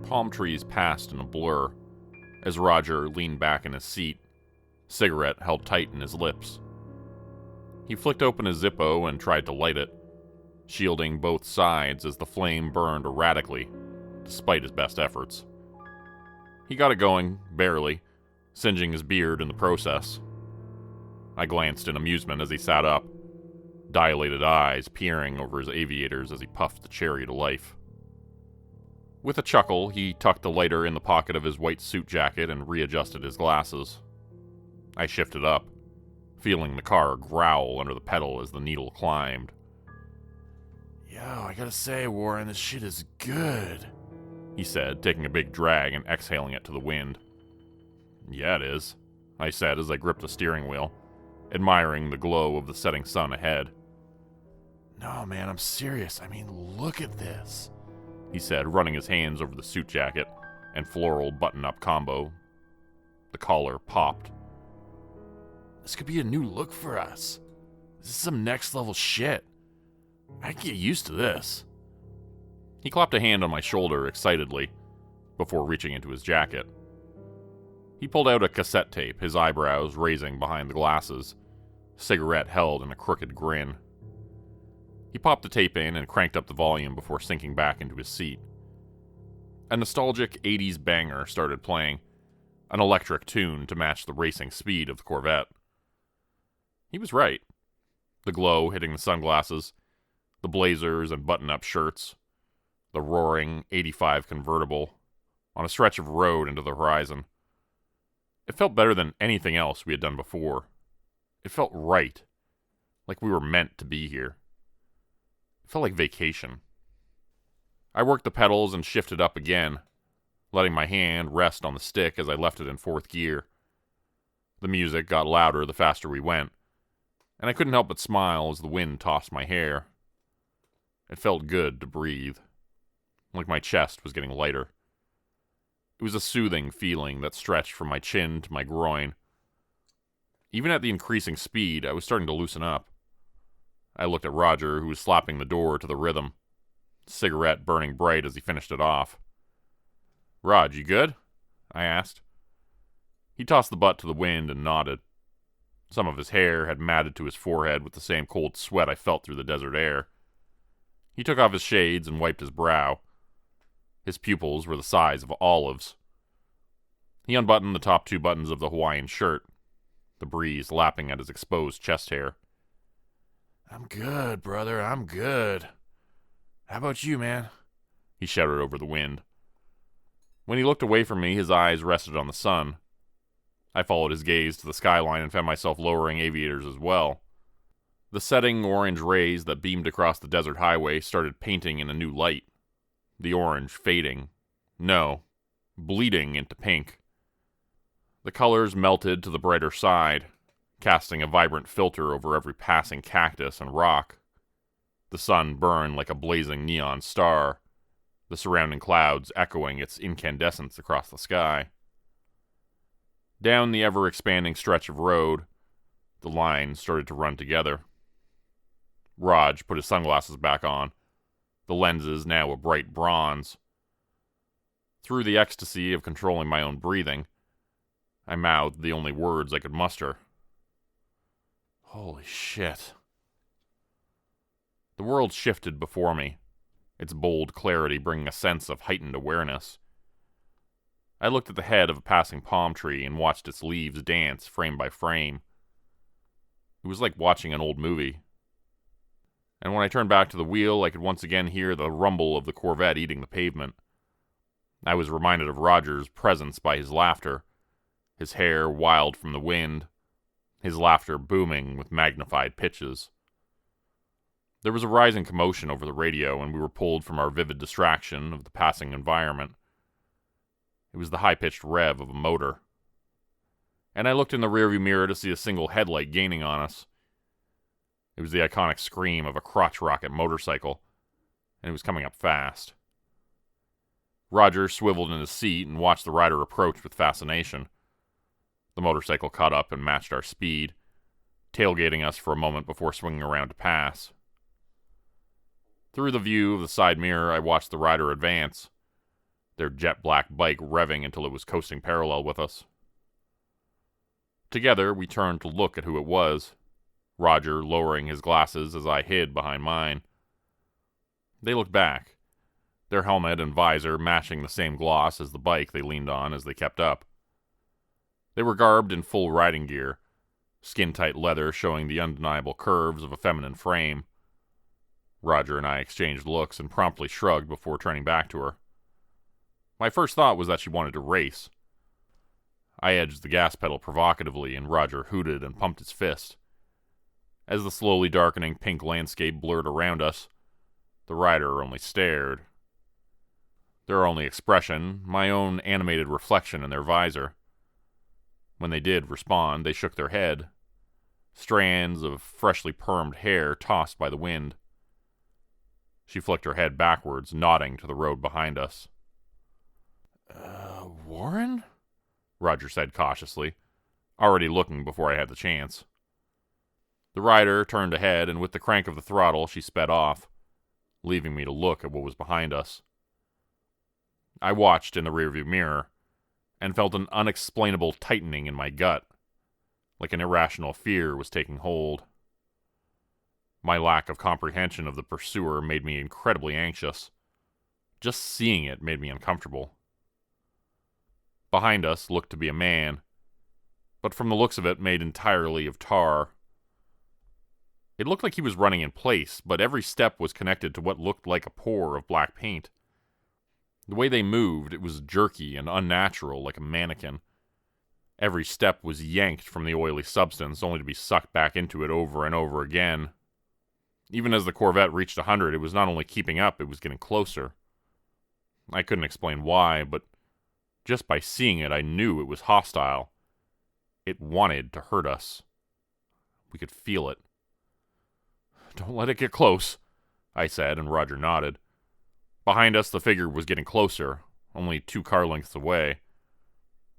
palm trees passed in a blur as Roger leaned back in his seat, cigarette held tight in his lips. He flicked open his Zippo and tried to light it, shielding both sides as the flame burned erratically, despite his best efforts. He got it going, barely, singeing his beard in the process. I glanced in amusement as he sat up, dilated eyes peering over his aviators as he puffed the cherry to life. With a chuckle, he tucked the lighter in the pocket of his white suit jacket and readjusted his glasses. I shifted up, feeling the car growl under the pedal as the needle climbed. Yo, I gotta say, Warren, this shit is good, he said, taking a big drag and exhaling it to the wind. Yeah, it is, I said as I gripped the steering wheel, admiring the glow of the setting sun ahead. No, man, I'm serious. I mean, look at this, he said, running his hands over the suit jacket and floral button-up combo. The collar popped. This could be a new look for us. This is some next-level shit. I can get used to this. He clapped a hand on my shoulder excitedly, before reaching into his jacket. He pulled out a cassette tape, his eyebrows raising behind the glasses, cigarette held in a crooked grin. He popped the tape in and cranked up the volume before sinking back into his seat. A nostalgic 80s banger started playing, an electric tune to match the racing speed of the Corvette. He was right. The glow hitting the sunglasses, the blazers and button-up shirts, the roaring 85 convertible, on a stretch of road into the horizon. It felt better than anything else we had done before. It felt right, like we were meant to be here. It felt like vacation. I worked the pedals and shifted up again, letting my hand rest on the stick as I left it in fourth gear. The music got louder the faster we went, and I couldn't help but smile as the wind tossed my hair. It felt good to breathe, like my chest was getting lighter. It was a soothing feeling that stretched from my chin to my groin. Even at the increasing speed, I was starting to loosen up. I looked at Roger, who was slapping the door to the rhythm, cigarette burning bright as he finished it off. "Rog, you good?" I asked. He tossed the butt to the wind and nodded. Some of his hair had matted to his forehead with the same cold sweat I felt through the desert air. He took off his shades and wiped his brow. His pupils were the size of olives. He unbuttoned the top two buttons of the Hawaiian shirt, the breeze lapping at his exposed chest hair. I'm good, brother, I'm good. How about you, man? He shouted over the wind. When he looked away from me, his eyes rested on the sun. I followed his gaze to the skyline and found myself lowering aviators as well. The setting orange rays that beamed across the desert highway started painting in a new light. The orange fading. No, bleeding into pink. The colors melted to the brighter side, casting a vibrant filter over every passing cactus and rock. The sun burned like a blazing neon star, the surrounding clouds echoing its incandescence across the sky. Down the ever-expanding stretch of road, the lines started to run together. Raj put his sunglasses back on, the lenses now a bright bronze. Through the ecstasy of controlling my own breathing, I mouthed the only words I could muster. Holy shit. The world shifted before me, its bold clarity bringing a sense of heightened awareness. I looked at the head of a passing palm tree and watched its leaves dance frame by frame. It was like watching an old movie. And when I turned back to the wheel, I could once again hear the rumble of the Corvette eating the pavement. I was reminded of Roger's presence by his laughter, his hair wild from the wind, his laughter booming with magnified pitches. There was a rising commotion over the radio, and we were pulled from our vivid distraction of the passing environment. It was the high-pitched rev of a motor. And I looked in the rearview mirror to see a single headlight gaining on us. It was the iconic scream of a crotch rocket motorcycle, and it was coming up fast. Roger swiveled in his seat and watched the rider approach with fascination. The motorcycle caught up and matched our speed, tailgating us for a moment before swinging around to pass. Through the view of the side mirror, I watched the rider advance, their jet black bike revving until it was coasting parallel with us. Together, we turned to look at who it was, Roger lowering his glasses as I hid behind mine. They looked back, their helmet and visor matching the same gloss as the bike they leaned on as they kept up. They were garbed in full riding gear, skin-tight leather showing the undeniable curves of a feminine frame. Roger and I exchanged looks and promptly shrugged before turning back to her. My first thought was that she wanted to race. I edged the gas pedal provocatively, and Roger hooted and pumped his fist. As the slowly darkening pink landscape blurred around us, the rider only stared. Their only expression, my own animated reflection in their visor. When they did respond, they shook their head. Strands of freshly permed hair tossed by the wind. She flicked her head backwards, nodding to the road behind us. Warren? Roger said cautiously, already looking before I had the chance. The rider turned ahead, and with the crank of the throttle, she sped off, leaving me to look at what was behind us. I watched in the rearview mirror, and felt an unexplainable tightening in my gut, like an irrational fear was taking hold. My lack of comprehension of the pursuer made me incredibly anxious. Just seeing it made me uncomfortable. Behind us looked to be a man, but from the looks of it made entirely of tar. It looked like he was running in place, but every step was connected to what looked like a pour of black paint. The way they moved, it was jerky and unnatural, like a mannequin. Every step was yanked from the oily substance, only to be sucked back into it over and over again. Even as the Corvette reached 100, it was not only keeping up, it was getting closer. I couldn't explain why, but just by seeing it, I knew it was hostile. It wanted to hurt us. We could feel it. "Don't let it get close," I said, and Roger nodded. Behind us, the figure was getting closer, only 2 car lengths away.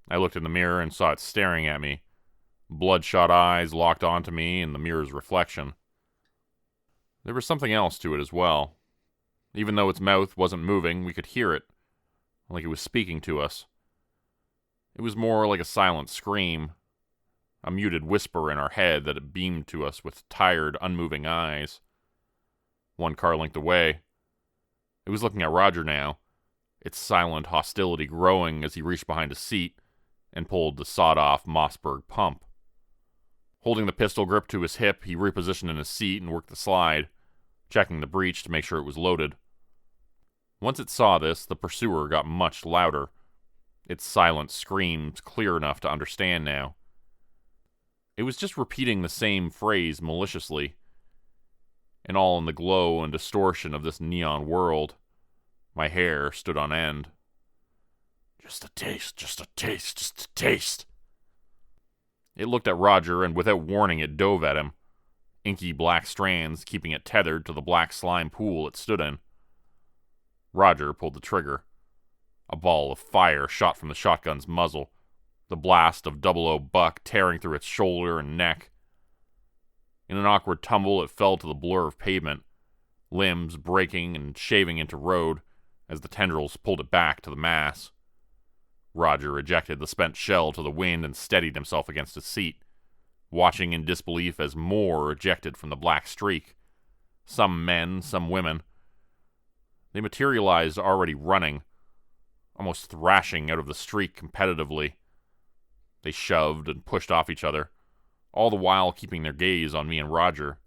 I looked in the mirror and saw it staring at me, bloodshot eyes locked onto me in the mirror's reflection. There was something else to it as well. Even though its mouth wasn't moving, we could hear it, like it was speaking to us. It was more like a silent scream, a muted whisper in our head that it beamed to us with tired, unmoving eyes. 1 car length away, it was looking at Roger now, its silent hostility growing as he reached behind a seat and pulled the sawed-off Mossberg pump. Holding the pistol grip to his hip, he repositioned in his seat and worked the slide, checking the breech to make sure it was loaded. Once it saw this, the pursuer got much louder, its silent screams clear enough to understand now. It was just repeating the same phrase maliciously, and all in the glow and distortion of this neon world. My hair stood on end. "Just a taste, just a taste, just a taste." It looked at Roger, and without warning it dove at him, inky black strands keeping it tethered to the black slime pool it stood in. Roger pulled the trigger. A ball of fire shot from the shotgun's muzzle, the blast of 00 buck tearing through its shoulder and neck. In an awkward tumble, it fell to the blur of pavement, limbs breaking and shaving into road as the tendrils pulled it back to the mass. Roger ejected the spent shell to the wind and steadied himself against his seat, watching in disbelief as more ejected from the black streak. Some men, some women. They materialized already running, almost thrashing out of the streak competitively. They shoved and pushed off each other, all the while keeping their gaze on me and Roger,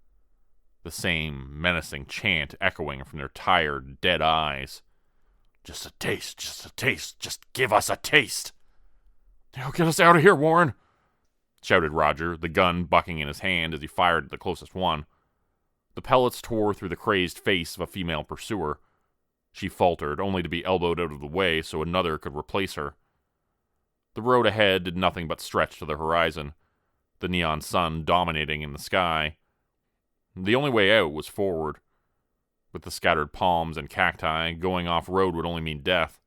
the same menacing chant echoing from their tired, dead eyes. "Just a taste, just a taste, just give us a taste." "Now get us out of here, Warren!" shouted Roger, the gun bucking in his hand as he fired at the closest one. The pellets tore through the crazed face of a female pursuer. She faltered, only to be elbowed out of the way so another could replace her. The road ahead did nothing but stretch to the horizon, the neon sun dominating in the sky. The only way out was forward. With the scattered palms and cacti, going off-road would only mean death.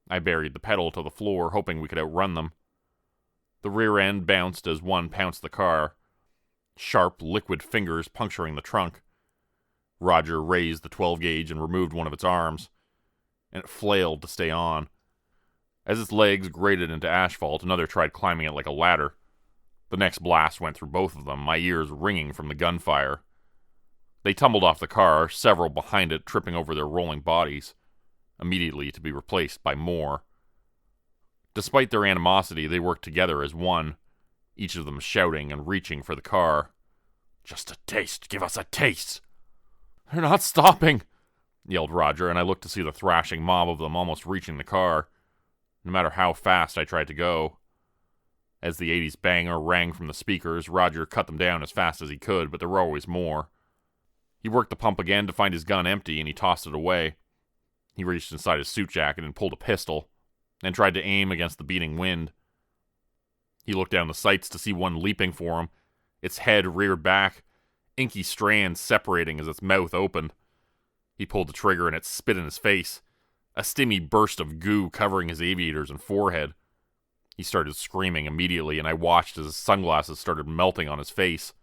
I buried the pedal to the floor, hoping we could outrun them. The rear end bounced as one pounced the car, sharp, liquid fingers puncturing the trunk. Roger raised the 12-gauge and removed one of its arms, and it flailed to stay on. As its legs grated into asphalt, another tried climbing it like a ladder. The next blast went through both of them, my ears ringing from the gunfire. They tumbled off the car, several behind it tripping over their rolling bodies, immediately to be replaced by more. Despite their animosity, they worked together as one, each of them shouting and reaching for the car. "Just a taste, give us a taste!" "They're not stopping!" yelled Roger, and I looked to see the thrashing mob of them almost reaching the car, no matter how fast I tried to go. As the 80s banger rang from the speakers, Roger cut them down as fast as he could, but there were always more. He worked the pump again to find his gun empty, and he tossed it away. He reached inside his suit jacket and pulled a pistol, and tried to aim against the beating wind. He looked down the sights to see one leaping for him, its head reared back, inky strands separating as its mouth opened. He pulled the trigger and it spit in his face, a stimmy burst of goo covering his aviators and forehead. He started screaming immediately, and I watched as his sunglasses started melting on his face.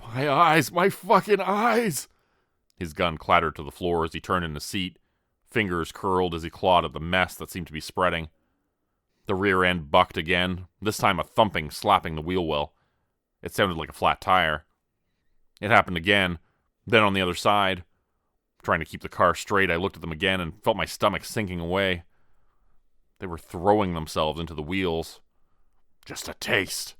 "My eyes! My fucking eyes!" His gun clattered to the floor as he turned in his seat, fingers curled as he clawed at the mess that seemed to be spreading. The rear end bucked again, this time a thumping slapping the wheel well. It sounded like a flat tire. It happened again, then on the other side. Trying to keep the car straight, I looked at them again and felt my stomach sinking away. They were throwing themselves into the wheels. "Just a taste!"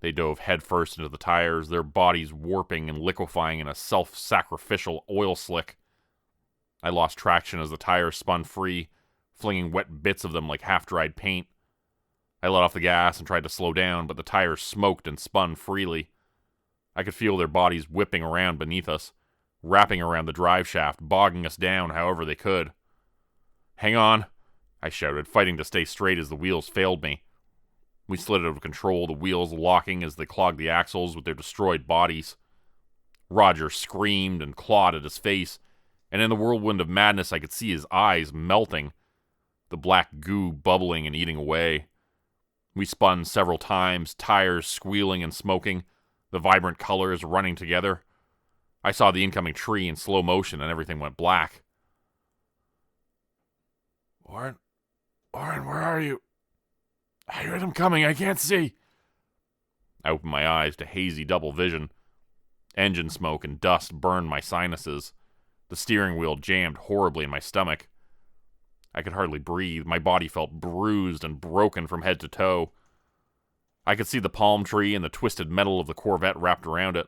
They dove headfirst into the tires, their bodies warping and liquefying in a self-sacrificial oil slick. I lost traction as the tires spun free, flinging wet bits of them like half-dried paint. I let off the gas and tried to slow down, but the tires smoked and spun freely. I could feel their bodies whipping around beneath us, wrapping around the drive shaft, bogging us down however they could. "Hang on," I shouted, fighting to stay straight as the wheels failed me. We slid out of control, the wheels locking as they clogged the axles with their destroyed bodies. Roger screamed and clawed at his face, and in the whirlwind of madness I could see his eyes melting, the black goo bubbling and eating away. We spun several times, tires squealing and smoking, the vibrant colors running together. I saw the incoming tree in slow motion and everything went black. Warren, where are you? I hear them coming, I can't see." I opened my eyes to hazy double vision. Engine smoke and dust burned my sinuses. The steering wheel jammed horribly in my stomach. I could hardly breathe. My body felt bruised and broken from head to toe. I could see the palm tree and the twisted metal of the Corvette wrapped around it.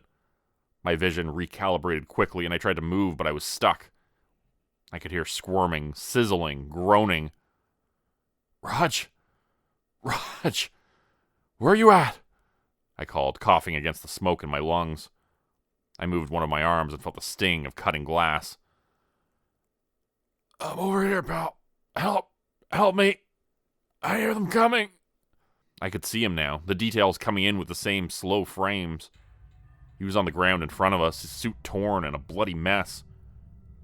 My vision recalibrated quickly, and I tried to move, but I was stuck. I could hear squirming, sizzling, groaning. Raj, where are you at?" I called, coughing against the smoke in my lungs. I moved one of my arms and felt the sting of cutting glass. "I'm over here, pal. Help me. I hear them coming." I could see him now, the details coming in with the same slow frames. He was on the ground in front of us, his suit torn and a bloody mess.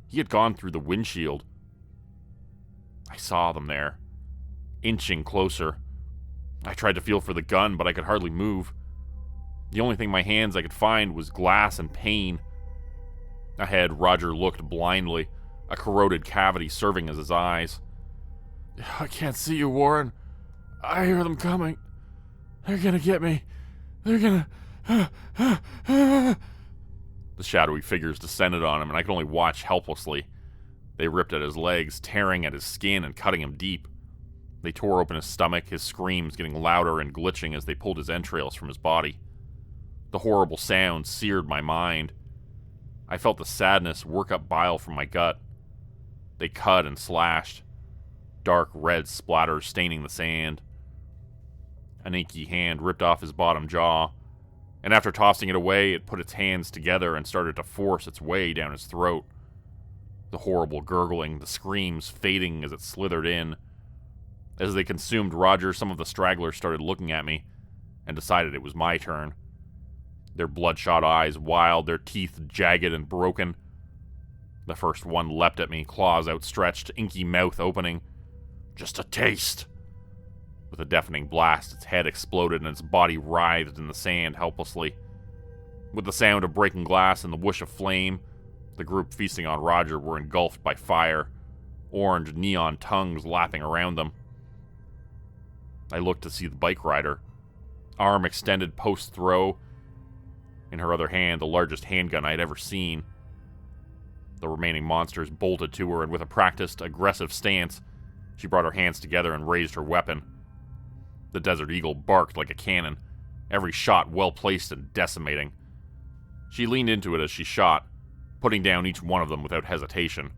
He had gone through the windshield. I saw them there, inching closer. I tried to feel for the gun, but I could hardly move. The only thing my hands I could find was glass and pain. Ahead, Roger looked blindly, a corroded cavity serving as his eyes. "I can't see you, Warren. I hear them coming. They're gonna get me. They're gonna... The shadowy figures descended on him, and I could only watch helplessly. They ripped at his legs, tearing at his skin and cutting him deep. They tore open his stomach, his screams getting louder and glitching as they pulled his entrails from his body. The horrible sound seared my mind. I felt the sadness work up bile from my gut. They cut and slashed, dark red splatters staining the sand. An inky hand ripped off his bottom jaw, and after tossing it away, it put its hands together and started to force its way down his throat. The horrible gurgling, the screams fading as it slithered in. As they consumed Roger, some of the stragglers started looking at me and decided it was my turn. Their bloodshot eyes wild, their teeth jagged and broken. The first one leapt at me, claws outstretched, inky mouth opening. "Just a taste." With a deafening blast, its head exploded and its body writhed in the sand helplessly. With the sound of breaking glass and the whoosh of flame, the group feasting on Roger were engulfed by fire, orange neon tongues lapping around them. I looked to see the bike rider, arm extended post-throw, in her other hand the largest handgun I'd ever seen. The remaining monsters bolted to her, and with a practiced, aggressive stance, she brought her hands together and raised her weapon. The Desert Eagle barked like a cannon, every shot well-placed and decimating. She leaned into it as she shot, putting down each one of them without hesitation.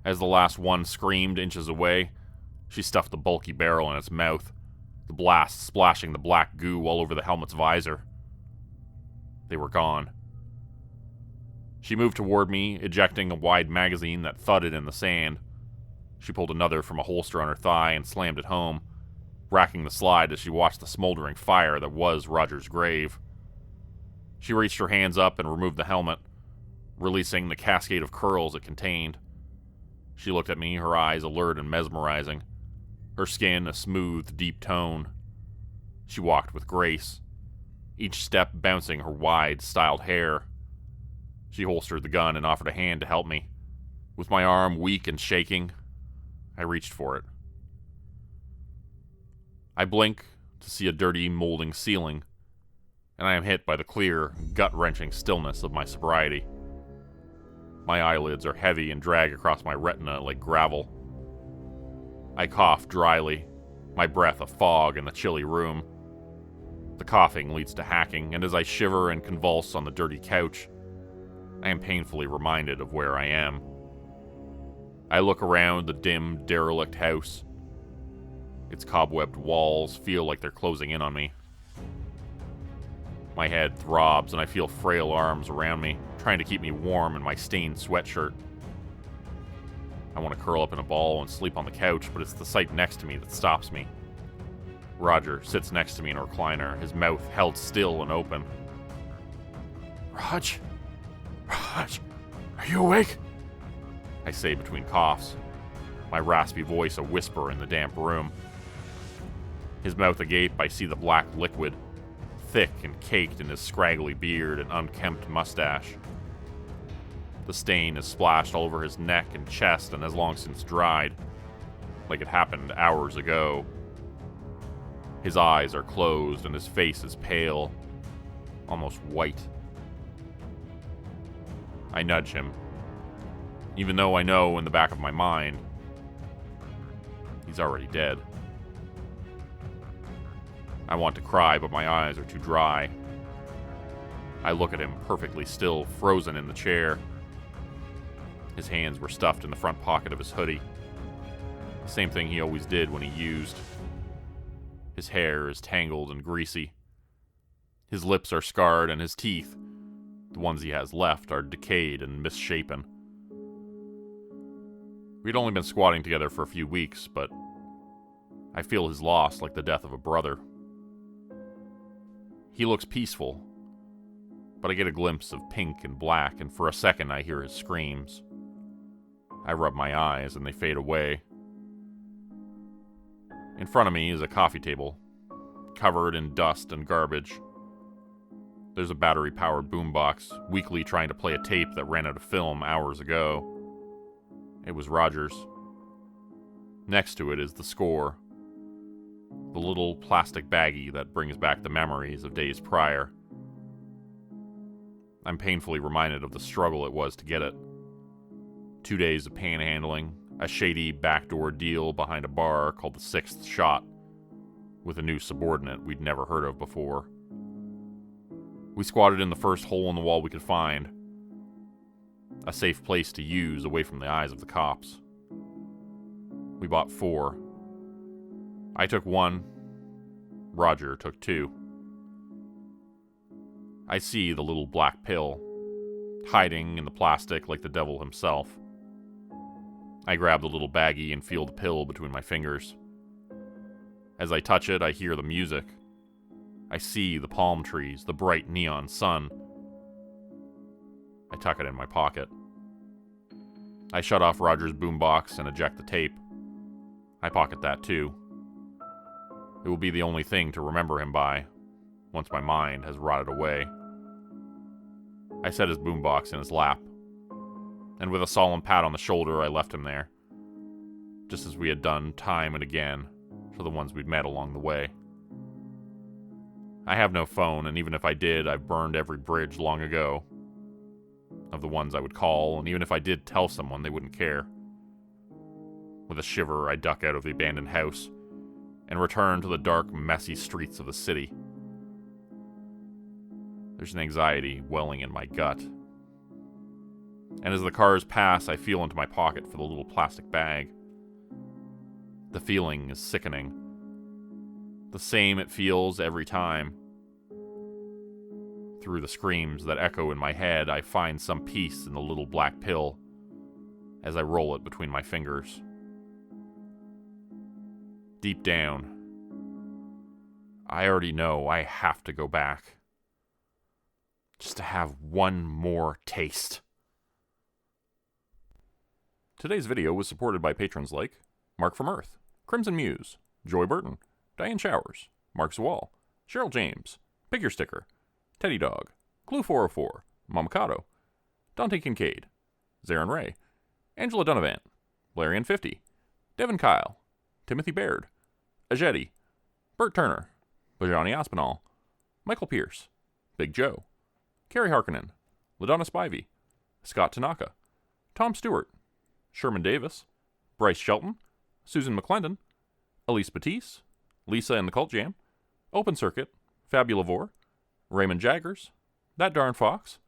As the last one screamed inches away, she stuffed the bulky barrel in its mouth, the blast splashing the black goo all over the helmet's visor. They were gone. She moved toward me, ejecting a wide magazine that thudded in the sand. She pulled another from a holster on her thigh and slammed it home, racking the slide as she watched the smoldering fire that was Roger's grave. She reached her hands up and removed the helmet, releasing the cascade of curls it contained. She looked at me, her eyes alert and mesmerizing, her skin a smooth, deep tone. She walked with grace, each step bouncing her wide, styled hair. She holstered the gun and offered a hand to help me. With my arm weak and shaking, I reached for it. I blink to see a dirty, molding ceiling, and I am hit by the clear, gut-wrenching stillness of my sobriety. My eyelids are heavy and drag across my retina like gravel. I cough dryly, my breath a fog in the chilly room. The coughing leads to hacking, and as I shiver and convulse on the dirty couch, I am painfully reminded of where I am. I look around the dim, derelict house. Its cobwebbed walls feel like they're closing in on me. My head throbs, and I feel frail arms around me, trying to keep me warm in my stained sweatshirt. I want to curl up in a ball and sleep on the couch, but it's the sight next to me that stops me. Roger sits next to me in a recliner, his mouth held still and open. Raj, are you awake? I say between coughs, my raspy voice a whisper in the damp room. His mouth agape, I see the black liquid, thick and caked in his scraggly beard and unkempt mustache. The stain is splashed all over his neck and chest and has long since dried, like it happened hours ago. His eyes are closed and his face is pale, almost white. I nudge him, even though I know in the back of my mind he's already dead. I want to cry, but my eyes are too dry. I look at him perfectly still, frozen in the chair. His hands were stuffed in the front pocket of his hoodie, the same thing he always did when he used. His hair is tangled and greasy. His lips are scarred, and his teeth, the ones he has left, are decayed and misshapen. We'd only been squatting together for a few weeks, but I feel his loss like the death of a brother. He looks peaceful, but I get a glimpse of pink and black, and for a second I hear his screams. I rub my eyes, and they fade away. In front of me is a coffee table, covered in dust and garbage. There's a battery-powered boombox, weakly trying to play a tape that ran out of film hours ago. It was Roger's. Next to it is the score, the little plastic baggie that brings back the memories of days prior. I'm painfully reminded of the struggle it was to get it. 2 days of panhandling, a shady backdoor deal behind a bar called the Sixth Shot, with a new subordinate we'd never heard of before. We squatted in the first hole in the wall we could find, a safe place to use away from the eyes of the cops. We bought 4. I took 1, Roger took 2. I see the little black pill, hiding in the plastic like the devil himself. I grab the little baggie and feel the pill between my fingers. As I touch it, I hear the music. I see the palm trees, the bright neon sun. I tuck it in my pocket. I shut off Roger's boombox and eject the tape. I pocket that too. It will be the only thing to remember him by, once my mind has rotted away. I set his boombox in his lap, and with a solemn pat on the shoulder, I left him there, just as we had done time and again for the ones we'd met along the way. I have no phone, and even if I did, I've burned every bridge long ago of the ones I would call, and even if I did tell someone, they wouldn't care. With a shiver, I duck out of the abandoned house and return to the dark, messy streets of the city. There's an anxiety welling in my gut. And as the cars pass, I feel into my pocket for the little plastic bag. The feeling is sickening. The same it feels every time. Through the screams that echo in my head, I find some peace in the little black pill as I roll it between my fingers. Deep down, I already know I have to go back. Just to have one more taste. Today's video was supported by patrons like Mark from Earth, Crimson Muse, Joy Burton, Diane Showers, Mark Zawal, Cheryl James, Pick Your Sticker, Teddy Dog, Glue404, Mamakato, Dante Kincaid, Zarin Ray, Angela Donovan, Larian50, Devin Kyle, Timothy Baird, Ajeti, Bert Turner, Bajani Aspinall, Michael Pierce, Big Joe, Carrie Harkonnen, LaDonna Spivey, Scott Tanaka, Tom Stewart, Sherman Davis, Bryce Shelton, Susan McClendon, Elise Batiste, Lisa and the Cult Jam, Open Circuit, Fabulavore, Raymond Jaggers, That Darn Fox,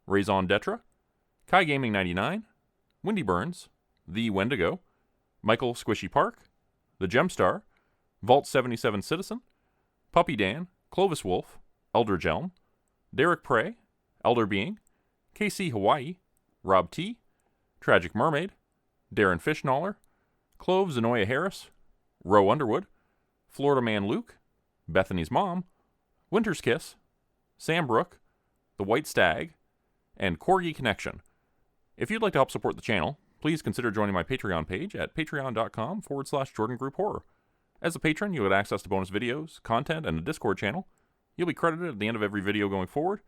Raison Detra, Kai Gaming 99, Windy Burns, The Wendigo, Michael Squishy Park, The Gemstar, Vault 77 Citizen, Puppy Dan, Clovis Wolf, Eldridge Elm, Derek Prey, Elder Being, KC Hawaii, Rob T, Tragic Mermaid, Darren Fishnaller, Clove Zenoya Harris, Roe Underwood, Florida Man Luke, Bethany's Mom, Winter's Kiss, Sam Brook, The White Stag, and Corgi Connection. If you'd like to help support the channel, please consider joining my Patreon page at patreon.com/Jordan Group Horror. As a patron, you'll get access to bonus videos, content, and a Discord channel. You'll be credited at the end of every video going forward,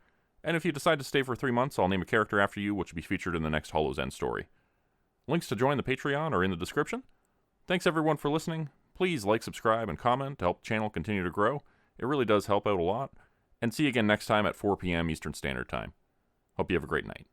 and if you decide to stay for 3 months, I'll name a character after you, which will be featured in the next Hollow's End story. Links to join the Patreon are in the description. Thanks everyone for listening. Please like, subscribe, and comment to help the channel continue to grow. It really does help out a lot. And see you again next time at 4 p.m. Eastern Standard Time. Hope you have a great night.